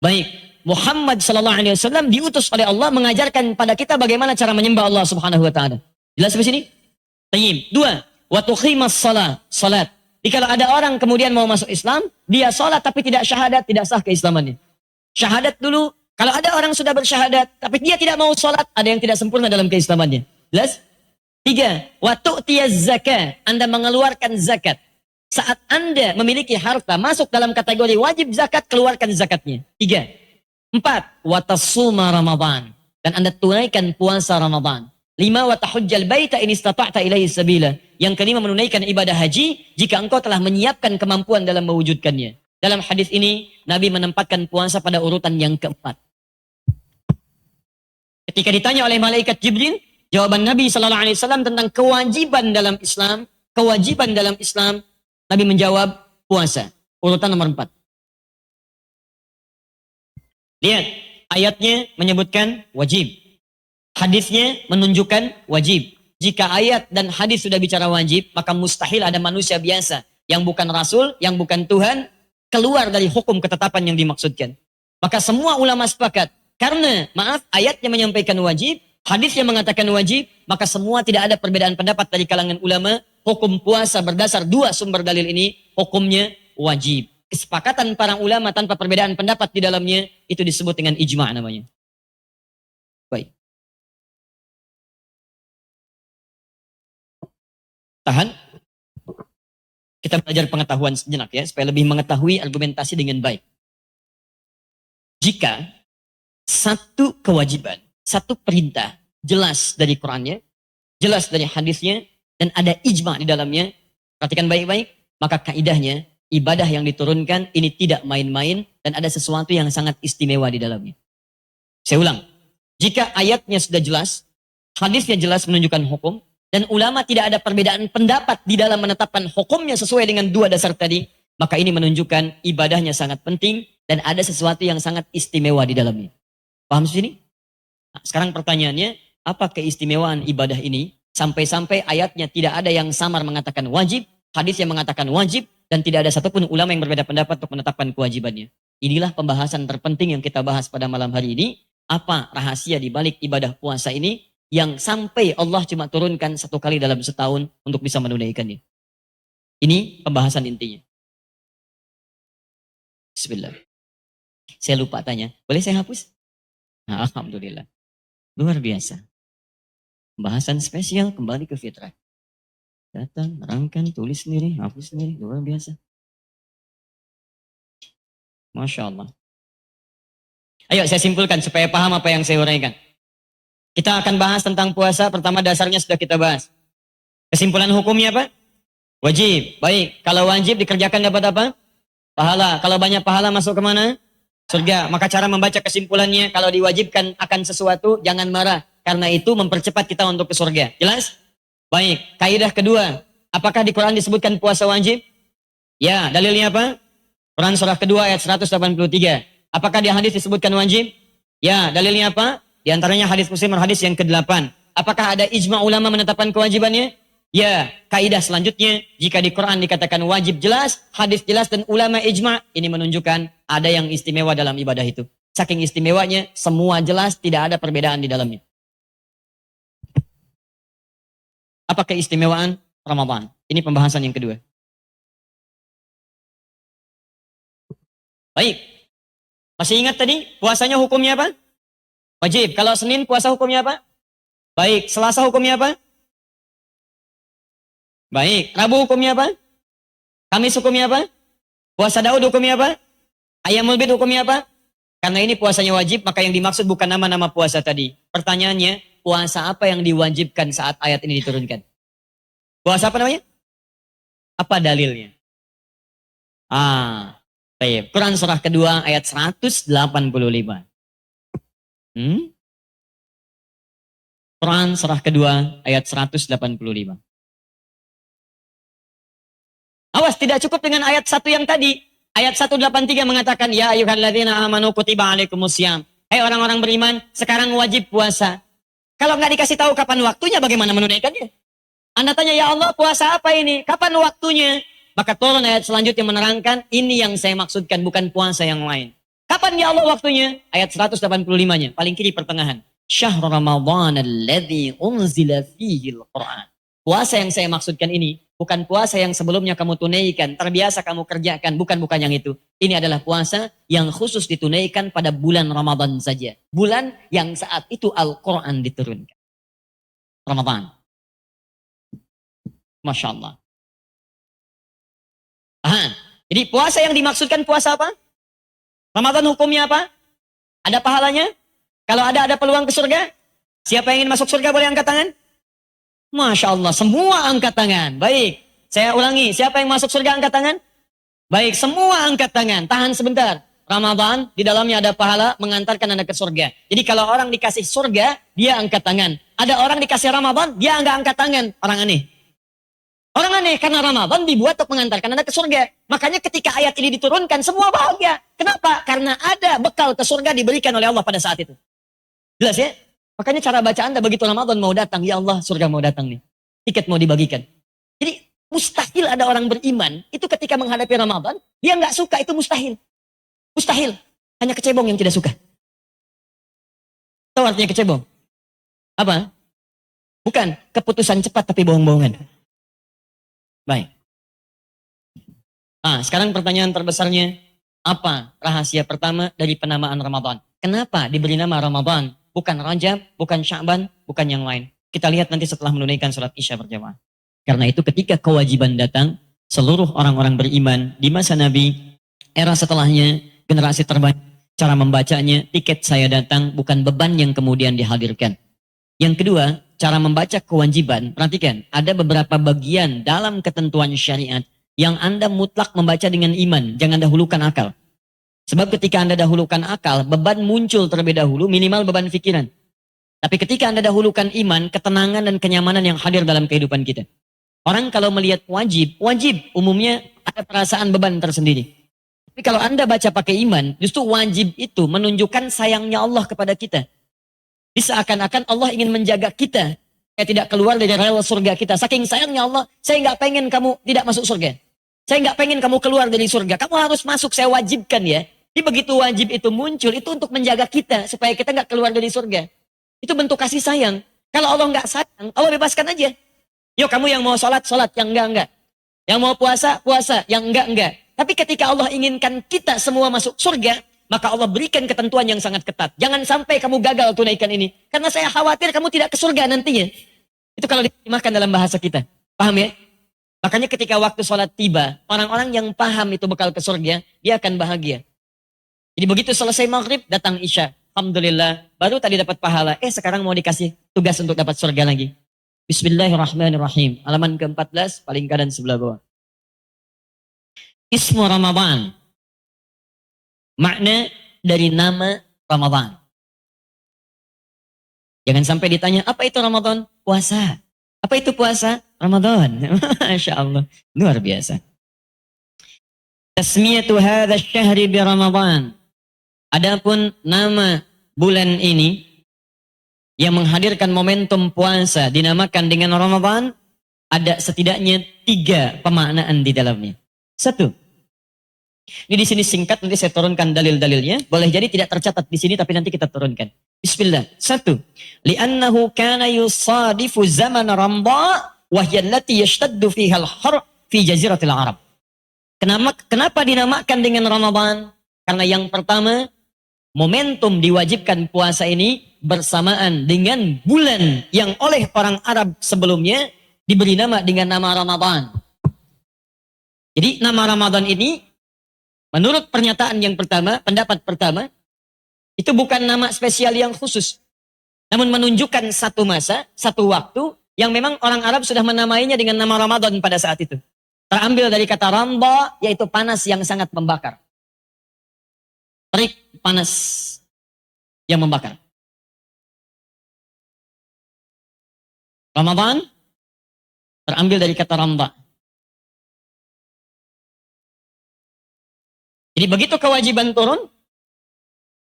Baik. Muhammad sallallahu alaihi wasallam diutus oleh Allah mengajarkan pada kita bagaimana cara menyembah Allah Subhanahu wa taala. Jelas sampai sini? Tayyib. 2, wa tuqimas salat. Jika ada orang kemudian mau masuk Islam, dia salat tapi tidak syahadat, tidak sah keislamannya. Syahadat dulu. Kalau ada orang sudah bersyahadat tapi dia tidak mau salat, ada yang tidak sempurna dalam keislamannya. Jelas? 3, wa tu'tiyaz zakah. Anda mengeluarkan zakat. Saat Anda memiliki harta masuk dalam kategori wajib zakat, keluarkan zakatnya. 3. 4, wa tasuma Ramadan, dan Anda tunaikan puasa Ramadan. 5, wa tahujjal baita in istata'ta ilaihi sabila. Yang kelima, menunaikan ibadah haji jika engkau telah menyiapkan kemampuan dalam mewujudkannya. Dalam hadis ini Nabi menempatkan puasa pada urutan yang keempat. Ketika ditanya oleh malaikat Jibril, jawaban Nabi sallallahu alaihi wasallam tentang kewajiban dalam Islam, Nabi menjawab puasa, urutan nomor 4. Lihat, ayatnya menyebutkan wajib. Hadisnya menunjukkan wajib. Jika ayat dan hadis sudah bicara wajib, maka mustahil ada manusia biasa yang bukan Rasul, yang bukan Tuhan, keluar dari hukum ketetapan yang dimaksudkan. Maka semua ulama sepakat, karena ayatnya menyampaikan wajib, hadisnya mengatakan wajib, maka semua tidak ada perbedaan pendapat dari kalangan ulama, hukum puasa berdasar 2 sumber dalil ini, hukumnya wajib. Kesepakatan para ulama tanpa perbedaan pendapat di dalamnya, itu disebut dengan ijma' namanya. Baik. Tahan. Kita belajar pengetahuan sejenak ya, supaya lebih mengetahui argumentasi dengan baik. Jika satu kewajiban, satu perintah, jelas dari Qur'annya, jelas dari hadisnya, dan ada ijma' di dalamnya, perhatikan baik-baik, maka kaidahnya, ibadah yang diturunkan ini tidak main-main dan ada sesuatu yang sangat istimewa di dalamnya. Saya ulang. Jika ayatnya sudah jelas, hadisnya jelas menunjukkan hukum, dan ulama tidak ada perbedaan pendapat di dalam menetapkan hukumnya sesuai dengan 2 dasar tadi, maka ini menunjukkan ibadahnya sangat penting dan ada sesuatu yang sangat istimewa di dalamnya. Paham sini? Nah, sekarang pertanyaannya, apa keistimewaan ibadah ini sampai-sampai ayatnya tidak ada yang samar mengatakan wajib, hadisnya mengatakan wajib, dan tidak ada satupun ulama yang berbeda pendapat untuk menetapkan kewajibannya. Inilah pembahasan terpenting yang kita bahas pada malam hari ini. Apa rahasia di balik ibadah puasa ini yang sampai Allah cuma turunkan 1 kali dalam setahun untuk bisa menunaikannya. Ini pembahasan intinya. Bismillah. Saya lupa tanya, boleh saya hapus? Nah, alhamdulillah. Luar biasa. Pembahasan spesial kembali ke fitrah. Datang, nerangkan, tulis sendiri, hapus sendiri, luar biasa. Masya Allah. Ayo saya simpulkan supaya paham apa yang saya uraikan. Kita akan bahas tentang puasa, pertama dasarnya sudah kita bahas. Kesimpulan hukumnya apa? Wajib. Baik, kalau wajib dikerjakan dapat apa? Pahala. Kalau banyak pahala masuk kemana? Surga. Maka cara membaca kesimpulannya, kalau diwajibkan akan sesuatu, jangan marah. Karena itu mempercepat kita untuk ke surga. Jelas? Baik, kaidah kedua, apakah di Quran disebutkan puasa wajib? Ya, dalilnya apa? Quran surah kedua ayat 183. Apakah di hadis disebutkan wajib? Ya, dalilnya apa? Di antaranya hadis Muslim hadis yang ke-8. Apakah ada ijma' ulama menetapkan kewajibannya? Ya, kaidah selanjutnya, jika di Quran dikatakan wajib jelas, hadis jelas dan ulama ijma', ini menunjukkan ada yang istimewa dalam ibadah itu. Saking istimewanya, semua jelas, tidak ada perbedaan di dalamnya. Apa keistimewaan Ramadan? Ini pembahasan yang kedua. Baik. Masih ingat tadi puasanya hukumnya apa? Wajib. Kalau Senin puasa hukumnya apa? Baik. Selasa hukumnya apa? Baik. Rabu hukumnya apa? Kamis hukumnya apa? Puasa Daud hukumnya apa? Ayyamul Bid hukumnya apa? Karena ini puasanya wajib, maka yang dimaksud bukan nama-nama puasa tadi. Pertanyaannya, puasa apa yang diwajibkan saat ayat ini diturunkan? Puasa apa namanya? Apa dalilnya? Baik. Quran surah kedua ayat 185. Quran surah kedua ayat 185. Awas, tidak cukup dengan ayat 1 yang tadi. Ayat 183 mengatakan, ya ayyuhalladzina amanu kutiba alaikumusiyam. Hai orang-orang beriman, sekarang wajib puasa. Kalau nggak dikasih tahu kapan waktunya, bagaimana menunaikannya? Anda tanya, ya Allah puasa apa ini? Kapan waktunya? Maka turun ayat selanjutnya menerangkan, ini yang saya maksudkan, bukan puasa yang lain. Kapan ya Allah waktunya? Ayat 185-nya, paling kiri pertengahan. Syahr Ramadan alladzi unzila fihi al-Quran. Puasa yang saya maksudkan ini, bukan puasa yang sebelumnya kamu tunaikan, terbiasa kamu kerjakan, bukan yang itu. Ini adalah puasa yang khusus ditunaikan pada bulan Ramadan saja. Bulan yang saat itu Al-Quran diturunkan. Ramadan. Masya Allah. Jadi puasa yang dimaksudkan puasa apa? Ramadan hukumnya apa? Ada pahalanya? Kalau ada peluang ke surga? Siapa yang ingin masuk surga boleh angkat tangan? Masya Allah, semua angkat tangan. Baik, saya ulangi. Siapa yang masuk surga angkat tangan? Baik, semua angkat tangan. Tahan sebentar. Ramadan, di dalamnya ada pahala mengantarkan Anda ke surga. Jadi kalau orang dikasih surga, dia angkat tangan. Ada orang dikasih Ramadan, dia nggak angkat tangan. Orang aneh. Orang aneh, karena Ramadan dibuat untuk mengantarkan Anda ke surga. Makanya ketika ayat ini diturunkan, semua bahagia. Kenapa? Karena ada bekal ke surga diberikan oleh Allah pada saat itu. Jelas ya? Makanya cara baca Anda begitu Ramadan mau datang, ya Allah surga mau datang nih. Tiket mau dibagikan. Jadi mustahil ada orang beriman, itu ketika menghadapi Ramadan, dia nggak suka, itu mustahil. Mustahil. Hanya kecebong yang tidak suka. Tahu artinya kecebong? Apa? Bukan keputusan cepat tapi bohong-bohongan. Baik. Sekarang pertanyaan terbesarnya, apa rahasia pertama dari penamaan Ramadan? Kenapa diberi nama Ramadan? Bukan Rajab, bukan Sya'ban, bukan yang lain. Kita lihat nanti setelah menunaikan sholat Isya berjamaah. Karena itu ketika kewajiban datang, seluruh orang-orang beriman di masa Nabi, era setelahnya, generasi terbaik, cara membacanya, tiket saya datang, bukan beban yang kemudian dihadirkan. Yang kedua, cara membaca kewajiban, perhatikan, ada beberapa bagian dalam ketentuan syariat yang Anda mutlak membaca dengan iman, jangan dahulukan akal. Sebab ketika Anda dahulukan akal, beban muncul terlebih dahulu, minimal beban pikiran. Tapi ketika Anda dahulukan iman, ketenangan dan kenyamanan yang hadir dalam kehidupan kita. Orang kalau melihat wajib umumnya ada perasaan beban tersendiri. Tapi kalau Anda baca pakai iman, justru wajib itu menunjukkan sayangnya Allah kepada kita. Seakan-akan Allah ingin menjaga kita, supaya tidak keluar dari rel surga kita. Saking sayangnya Allah, saya nggak pengen kamu tidak masuk surga. Saya nggak pengen kamu keluar dari surga. Kamu harus masuk, saya wajibkan ya. Jadi begitu wajib itu muncul, itu untuk menjaga kita. Supaya kita nggak keluar dari surga. Itu bentuk kasih sayang. Kalau Allah nggak sayang, Allah bebaskan aja. Yuk kamu yang mau sholat, yang enggak. Yang mau puasa, yang enggak. Tapi ketika Allah inginkan kita semua masuk surga, maka Allah berikan ketentuan yang sangat ketat. Jangan sampai kamu gagal tunaikan ini. Karena saya khawatir kamu tidak ke surga nantinya. Itu kalau diterjemahkan dalam bahasa kita. Paham ya? Makanya ketika waktu sholat tiba, orang-orang yang paham itu bekal ke surga, dia akan bahagia. Jadi begitu selesai maghrib, datang Isya. Alhamdulillah, baru tadi dapat pahala. Sekarang mau dikasih tugas untuk dapat surga lagi. Bismillahirrahmanirrahim. Halaman ke-14, paling kanan sebelah bawah. Ismu Ramadan. Makna dari nama Ramadan. Jangan sampai ditanya, apa itu Ramadan? Puasa. Apa itu puasa? Ramadan. Masya Allah. Luar biasa. Tasmiyatu hadha syahri bi Ramadan. Adapun nama bulan ini yang menghadirkan momentum puasa dinamakan dengan Ramadan, ada setidaknya 3 pemaknaan di dalamnya. 1. Ini di sini singkat, nanti saya turunkan dalil-dalilnya. Boleh jadi tidak tercatat di sini, tapi nanti kita turunkan. Bismillah. 1. Li'annahu kana yusadifu zaman Ramadan wahyallati yashtaddu fiha al-har fi jaziratil Arab. Kenapa dinamakan dengan Ramadan? Karena yang pertama, momentum diwajibkan puasa ini bersamaan dengan bulan yang oleh orang Arab sebelumnya diberi nama dengan nama Ramadan. Jadi nama Ramadan ini menurut pernyataan yang pertama, pendapat pertama, itu bukan nama spesial yang khusus. Namun menunjukkan satu masa, satu waktu yang memang orang Arab sudah menamainya dengan nama Ramadan pada saat itu. Terambil dari kata ramba, yaitu panas yang sangat membakar. Terik panas yang membakar. Ramadan terambil dari kata ramba. Jadi begitu kewajiban turun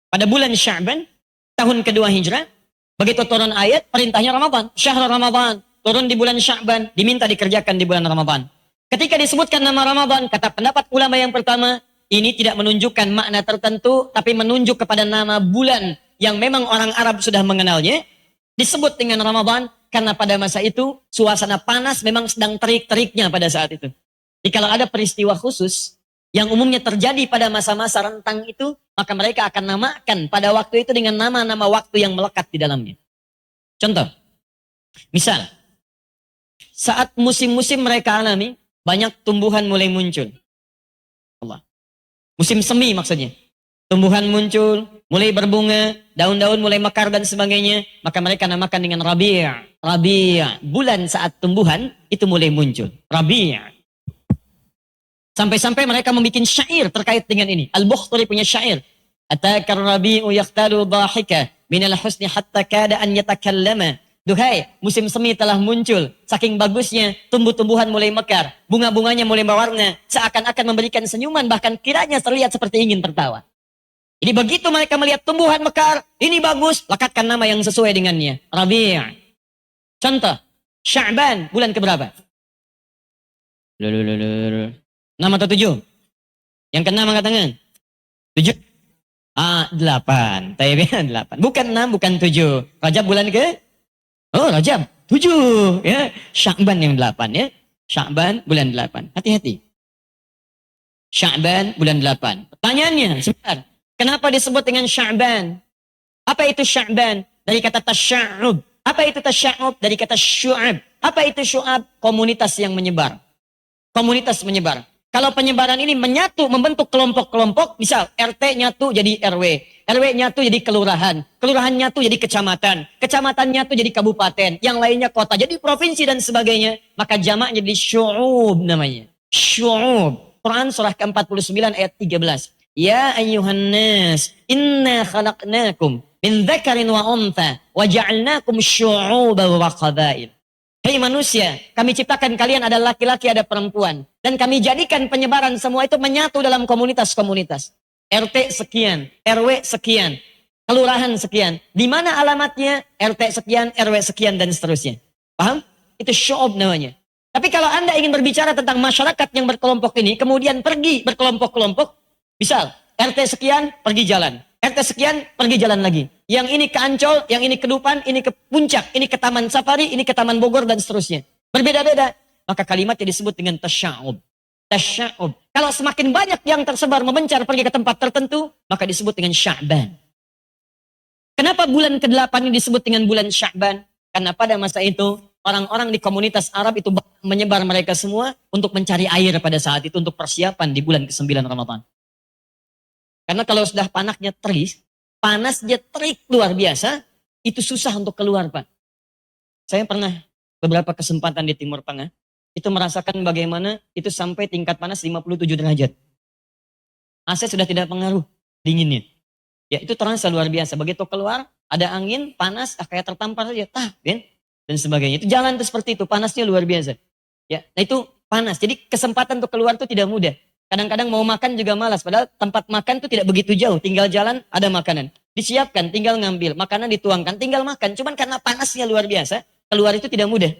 pada bulan Sya'ban tahun kedua Hijrah, begitu turun ayat perintahnya Ramadan, syahr Ramadan, turun di bulan Sya'ban, diminta dikerjakan di bulan Ramadan. Ketika disebutkan nama Ramadan, kata pendapat ulama yang pertama, ini tidak menunjukkan makna tertentu, tapi menunjuk kepada nama bulan yang memang orang Arab sudah mengenalnya, disebut dengan Ramadan karena pada masa itu suasana panas memang sedang terik-teriknya pada saat itu. Jadi kalau ada peristiwa khusus yang umumnya terjadi pada masa-masa rentang itu, maka mereka akan namakan pada waktu itu dengan nama-nama waktu yang melekat di dalamnya. Contoh, misal, saat musim-musim mereka alami, banyak tumbuhan mulai muncul. Allah. Musim semi maksudnya. Tumbuhan muncul, mulai berbunga, daun-daun mulai mekar dan sebagainya. Maka mereka namakan dengan Rabi'. Rabi'. Bulan saat tumbuhan itu mulai muncul. Rabi'. Sampai-sampai mereka membuat syair terkait dengan ini. Al-Bukhtari punya syair. Atakar rabi'u yakhtalu dhahika minal husni hatta kada an yatakallama. Duhai, musim semi telah muncul. Saking bagusnya, tumbuh-tumbuhan mulai mekar. Bunga-bunganya mulai berwarna. Seakan-akan memberikan senyuman, bahkan kiranya terlihat seperti ingin tertawa. Jadi begitu mereka melihat tumbuhan mekar, ini bagus, lekatkan nama yang sesuai dengannya. Rabi'. Contoh, Sya'ban, bulan keberapa? Nama atau 7? Yang keenam angkat tangan. 7? 8. Tayyibin 8. Bukan 6, bukan 7. Rajab bulan ke? Oh, Rajab 7 ya. Sya'ban yang 8 ya. Sya'ban bulan 8. Hati-hati. Sya'ban bulan 8. Pertanyaannya, sebentar. Kenapa disebut dengan Sya'ban? Apa itu Sya'ban? Dari kata tasya'ub. Apa itu tasya'ub? Dari kata syu'ab. Apa itu syu'ab? Komunitas yang menyebar. Komunitas menyebar. Kalau penyebaran ini menyatu, membentuk kelompok-kelompok, misal RT nyatu jadi RW, RW nyatu jadi kelurahan, kelurahan nyatu jadi kecamatan, kecamatan nyatu jadi kabupaten, yang lainnya kota, jadi provinsi dan sebagainya, maka jamaknya jadi syu'ub namanya. Syu'ub. Quran surah ke-49 ayat 13. Ya ayyuhan nas, inna khalaqnakum min dzakarin wa untha wa ja'alnakum syu'uban wa qabail. Hei manusia, kami ciptakan kalian ada laki-laki, ada perempuan. Dan kami jadikan penyebaran semua itu menyatu dalam komunitas-komunitas. RT sekian, RW sekian, kelurahan sekian. Di mana alamatnya? RT sekian, RW sekian, dan seterusnya. Paham? Itu syu'ub namanya. Tapi kalau Anda ingin berbicara tentang masyarakat yang berkelompok ini, kemudian pergi berkelompok-kelompok, misal RT sekian, pergi jalan. RT sekian, pergi jalan lagi. Yang ini ke Ancol, yang ini ke Dupan, ini ke Puncak, ini ke Taman Safari, ini ke Taman Bogor, dan seterusnya. Berbeda-beda. Maka kalimatnya disebut dengan tasya'ub. Tasya'ub. Kalau semakin banyak yang tersebar memencar pergi ke tempat tertentu, maka disebut dengan Sya'ban. Kenapa bulan ke-8 ini disebut dengan bulan Sya'ban? Karena pada masa itu, orang-orang di komunitas Arab itu menyebar mereka semua untuk mencari air pada saat itu, untuk persiapan di bulan ke-9 Ramadan. Karena kalau sudah panasnya terik luar biasa, itu susah untuk keluar, Pak. Saya pernah beberapa kesempatan di Timur Tengah, itu merasakan bagaimana itu sampai tingkat panas 57 derajat. AC sudah tidak pengaruh dinginnya. Ya itu terasa luar biasa. Begitu keluar, ada angin, panas, kayak tertampar saja, dan sebagainya. Itu jalan tuh seperti itu, panasnya luar biasa. Ya, nah itu panas. Jadi kesempatan untuk keluar itu tidak mudah. Kadang-kadang mau makan juga malas. Padahal tempat makan itu tidak begitu jauh. Tinggal jalan, ada makanan. Disiapkan, tinggal ngambil. Makanan dituangkan, tinggal makan. Cuman karena panasnya luar biasa, keluar itu tidak mudah.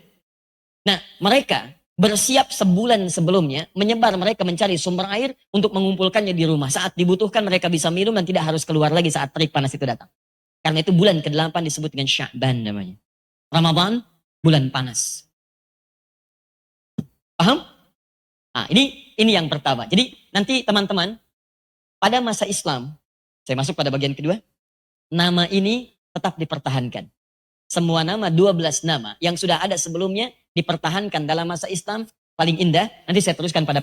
Nah, mereka bersiap sebulan sebelumnya, menyebar mereka mencari sumber air untuk mengumpulkannya di rumah. Saat dibutuhkan mereka bisa minum dan tidak harus keluar lagi saat terik panas itu datang. Karena itu bulan ke-8 disebut dengan Sya'ban namanya. Ramadan, bulan panas. Paham? Nah, ini yang pertama. Jadi nanti teman-teman, pada masa Islam, saya masuk pada bagian kedua, nama ini tetap dipertahankan. Semua nama, 12 nama yang sudah ada sebelumnya dipertahankan dalam masa Islam. Paling indah, nanti saya teruskan pada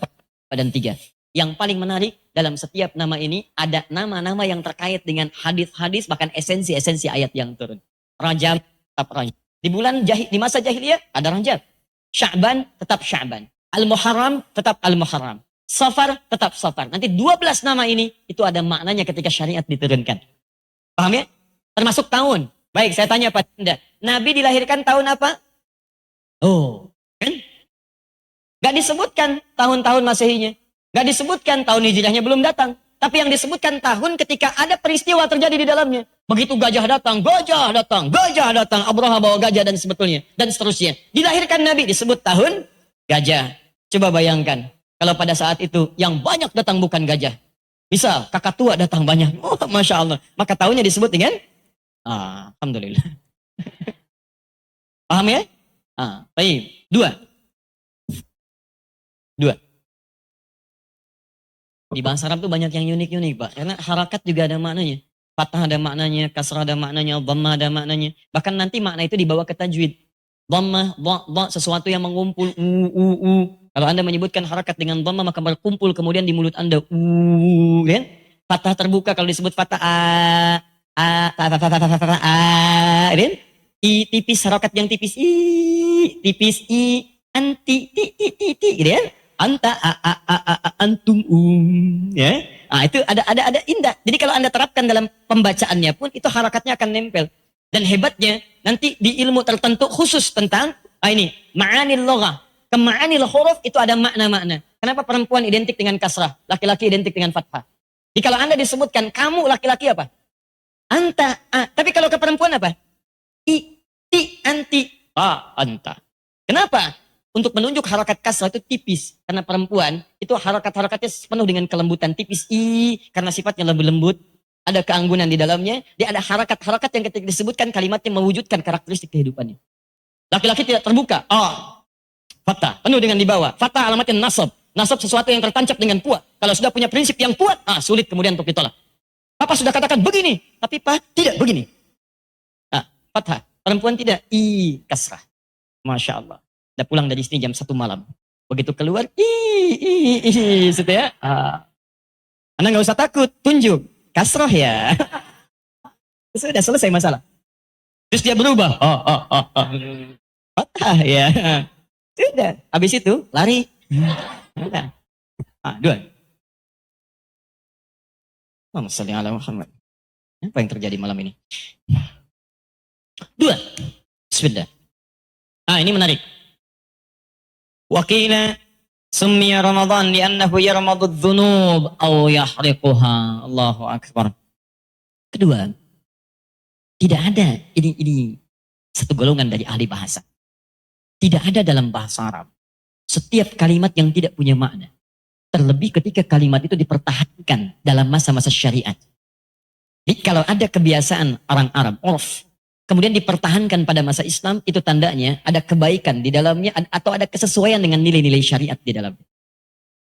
dan 3. Yang paling menarik dalam setiap nama ini ada nama-nama yang terkait dengan hadis-hadis, bahkan esensi-esensi ayat yang turun. Rajab tetap Rajab. Di masa jahiliyah ada Rajab. Sya'ban tetap Sya'ban. Al-Muharram tetap Al-Muharram. Safar tetap Safar. Nanti 12 nama ini itu ada maknanya ketika syariat diturunkan. Paham ya? Termasuk tahun. Baik, saya tanya pada Anda. Nabi dilahirkan tahun apa? Oh, kan? Gak disebutkan tahun-tahun Masehinya. Gak disebutkan tahun Hijriahnya belum datang. Tapi yang disebutkan tahun ketika ada peristiwa terjadi di dalamnya. Begitu gajah datang, Abraha bawa gajah dan sebetulnya. Dan seterusnya. Dilahirkan Nabi disebut tahun gajah. Coba bayangkan. Kalau pada saat itu yang banyak datang bukan gajah. Bisa kakak tua datang banyak. Oh, Masya Allah. Maka tahunnya disebut dengan Alhamdulillah. Paham ya? Baik. Dua. Di bahasa Arab tuh banyak yang unik-unik, Pak. Karena harakat juga ada maknanya. Fathah ada maknanya, kasrah ada maknanya, dhammah ada maknanya. Bahkan nanti makna itu dibawa ke tajwid. Dhammah, dha, sesuatu yang mengumpul, Kalau Anda menyebutkan harakat dengan dhammah, maka berkumpul kemudian di mulut Anda, kan? Fathah terbuka kalau disebut fathah kan? I tipis, harakat yang tipis, tipis, anti, gitu ya. Anta antum ya. Itu ada indah. Jadi kalau Anda terapkan dalam pembacaannya pun itu harakatnya akan nempel. Dan hebatnya nanti di ilmu tertentu khusus tentang ma'anil loghah. Ke ma'anil huruf itu ada makna-makna. Kenapa perempuan identik dengan kasrah, laki-laki identik dengan fathah? Jadi kalau Anda disebutkan kamu laki-laki apa? Anta. Tapi kalau ke perempuan apa? Ti anti anta. Kenapa? Untuk menunjuk harakat kasrah itu tipis. Karena perempuan itu harakat-harakatnya penuh dengan kelembutan. Tipis karena sifatnya lebih lembut. Ada keanggunan di dalamnya. Dia ada harakat-harakat yang ketika disebutkan kalimatnya mewujudkan karakteristik kehidupannya. Laki-laki tidak terbuka. Fathah. Penuh dengan di bawah. Fathah alamatnya nasab. Nasab sesuatu yang tertancap dengan kuat. Kalau sudah punya prinsip yang kuat, sulit kemudian untuk ditolak. Papa sudah katakan begini. Tapi Pak tidak begini. Fathah. Perempuan tidak. Kasrah. Masya Allah. Udah pulang dari sini jam 1 malam. Begitu keluar, gitu ya. Anda nggak usah takut, tunjuk. Kasroh ya. Sudah selesai masalah. Terus dia berubah. Patah ya. Sudah. Habis itu lari. Udah. 2. Allahumma sholli ala Muhammad. Apa yang terjadi malam ini? 2. Bismillah. Ini menarik. Wakila summiya Ramadan li'annahu yarmadu dzunub aw yahriquha. Allahu akbar. Kedua, tidak ada ini satu golongan dari ahli bahasa. Tidak ada dalam bahasa Arab setiap kalimat yang tidak punya makna. Terlebih ketika kalimat itu dipertahankan dalam masa-masa syariat. Jadi kalau ada kebiasaan orang Arab, kemudian dipertahankan pada masa Islam, itu tandanya ada kebaikan di dalamnya atau ada kesesuaian dengan nilai-nilai syariat di dalamnya.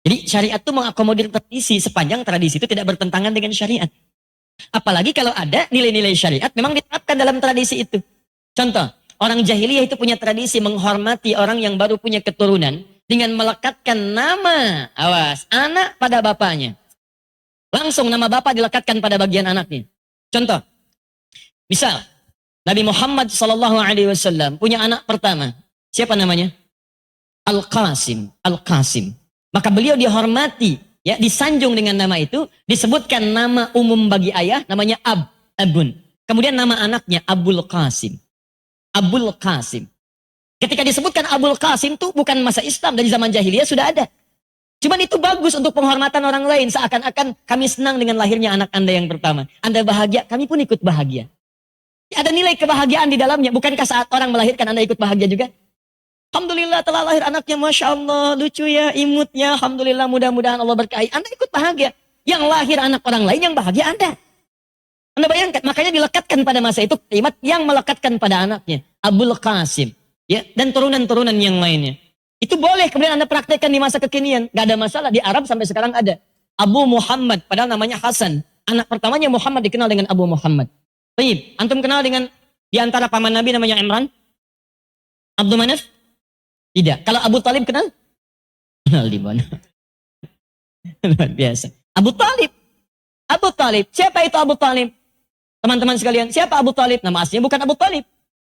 Jadi syariat itu mengakomodir tradisi sepanjang tradisi itu tidak bertentangan dengan syariat. Apalagi kalau ada nilai-nilai syariat memang diterapkan dalam tradisi itu. Contoh, orang jahiliyah itu punya tradisi menghormati orang yang baru punya keturunan dengan melekatkan nama, anak pada bapaknya. Langsung nama bapak dilekatkan pada bagian anaknya. Contoh, misal Nabi Muhammad SAW punya anak pertama. Siapa namanya? Al-Qasim. Maka beliau dihormati, disanjung dengan nama itu. Disebutkan nama umum bagi ayah, namanya Abun. Kemudian nama anaknya Abul Qasim. Ketika disebutkan Abul Qasim itu bukan masa Islam, dari zaman jahiliyah sudah ada. Cuman itu bagus untuk penghormatan orang lain. Seakan-akan kami senang dengan lahirnya anak Anda yang pertama. Anda bahagia, kami pun ikut bahagia. Ada nilai kebahagiaan di dalamnya. Bukankah saat orang melahirkan Anda ikut bahagia juga? Alhamdulillah telah lahir anaknya. Masya Allah. Lucu ya, imut ya. Alhamdulillah, mudah-mudahan Allah berkahi. Anda ikut bahagia. Yang lahir anak orang lain yang bahagia Anda. Anda bayangkan. Makanya dilekatkan pada masa itu kalimat yang melekatkan pada anaknya. Abul Qasim. Dan turunan-turunan yang lainnya. Itu boleh kemudian Anda praktekkan di masa kekinian. Gak ada masalah. Di Arab sampai sekarang ada. Abu Muhammad, padahal namanya Hasan. Anak pertamanya Muhammad dikenal dengan Abu Muhammad. Baik, antum kenal dengan di antara paman Nabi namanya Imran? Abdul Manaf? Tidak. Kalau Abu Talib kenal? Kenal di mana? Luar biasa. Abu Talib. Abu Talib. Siapa itu Abu Talib? Teman-teman sekalian, siapa Abu Talib? Nama aslinya bukan Abu Talib.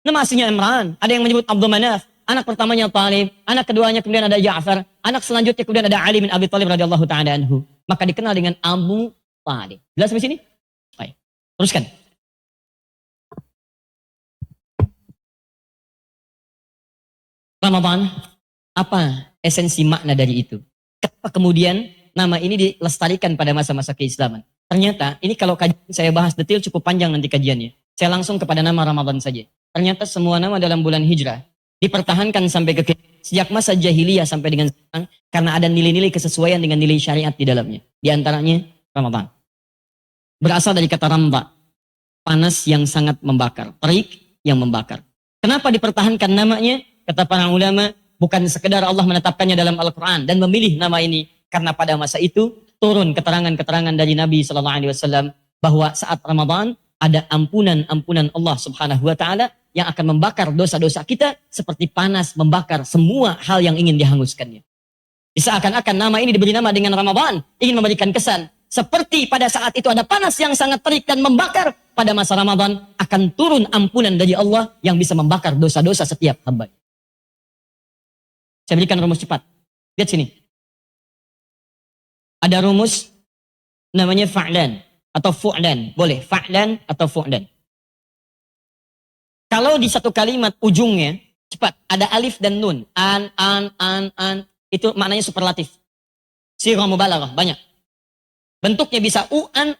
Nama aslinya Imran. Ada yang menyebut Abdul Manaf. Anak pertamanya Talib. Anak keduanya kemudian ada Ja'far. Anak selanjutnya kemudian ada Ali bin Abi Thalib radhiyallahu ta'ala anhu. Maka dikenal dengan Abu Talib. Jelas sampai sini? Baik. Teruskan. Ramadan, apa esensi makna dari itu? Kenapa kemudian nama ini dilestarikan pada masa-masa keislaman? Ternyata ini kalau kajian saya bahas detail cukup panjang nanti kajiannya. Saya langsung kepada nama Ramadan saja. Ternyata semua nama dalam bulan hijrah dipertahankan sampai ke sejak masa jahiliyah sampai dengan sekarang karena ada nilai-nilai kesesuaian dengan nilai syariat di dalamnya. Di antaranya Ramadan. Berasal dari kata ramba, panas yang sangat membakar, terik yang membakar. Kenapa dipertahankan namanya? Kata para ulama, bukan sekedar Allah menetapkannya dalam Al-Quran dan memilih nama ini karena pada masa itu turun keterangan-keterangan dari Nabi SAW bahwa saat Ramadan ada ampunan Allah Subhanahu Wa Taala yang akan membakar dosa-dosa kita seperti panas membakar semua hal yang ingin dihanguskannya. Seakan-akan nama ini diberi nama dengan Ramadan, ingin memberikan kesan seperti pada saat itu ada panas yang sangat terik dan membakar, pada masa Ramadan akan turun ampunan dari Allah yang bisa membakar dosa-dosa setiap hamba. Saya berikan rumus cepat. Lihat sini. Ada rumus namanya fa'lan atau fu'lan. Boleh fa'lan atau fu'lan. Kalau di satu kalimat ujungnya, cepat, ada alif dan nun. An, itu maknanya superlatif. Sirah mubalaghah, banyak. Bentuknya bisa u'an,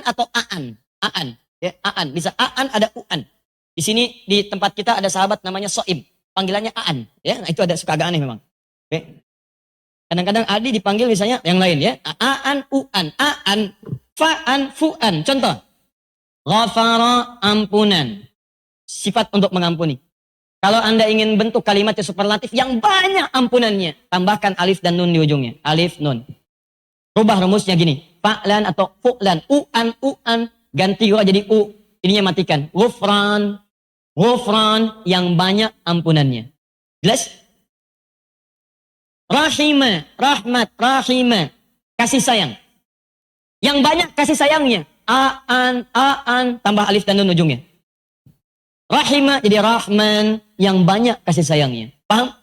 atau a'an. A'an, ya, a'an. Bisa a'an, ada u'an. Di sini, di tempat kita ada sahabat namanya So'ib. Panggilannya a'an. Ya, nah itu ada suka agak aneh memang. Oke. Kadang-kadang Adi dipanggil misalnya yang lain ya. A'an, u'an, a'an, fa'an, fu'an. Contoh. Ghafara, ampunan. Sifat untuk mengampuni. Kalau Anda ingin bentuk kalimatnya superlatif yang banyak ampunannya, tambahkan alif dan nun di ujungnya. Alif, nun. Rubah rumusnya gini. Fa'lan atau fu'lan. U'an, ganti gua jadi u. Ininya matikan. Ghufran, yang banyak ampunannya. Jelas? Rahimah, rahmat, rahimah. Kasih sayang. Yang banyak kasih sayangnya. A'an, tambah alif dan nun ujungnya. Rahimah jadi Rahman, yang banyak kasih sayangnya. Paham?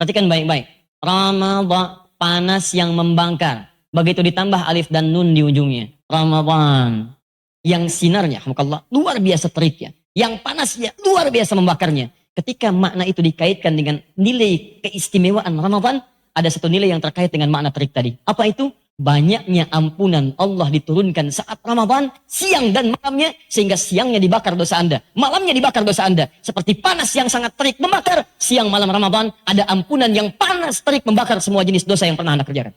Perhatikan baik-baik. Ramadan, panas yang membakar. Begitu ditambah alif dan nun di ujungnya. Ramadan, yang sinarnya, alhamdulillah, luar biasa teriknya. Yang panasnya luar biasa membakarnya. Ketika makna itu dikaitkan dengan nilai keistimewaan Ramadan, ada satu nilai yang terkait dengan makna terik tadi. Apa itu? Banyaknya ampunan Allah diturunkan saat Ramadan, siang dan malamnya, sehingga siangnya dibakar dosa Anda, malamnya dibakar dosa Anda. Seperti panas yang sangat terik membakar, siang malam Ramadan ada ampunan yang panas terik membakar semua jenis dosa yang pernah Anda kerjakan.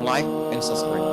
Like and subscribe.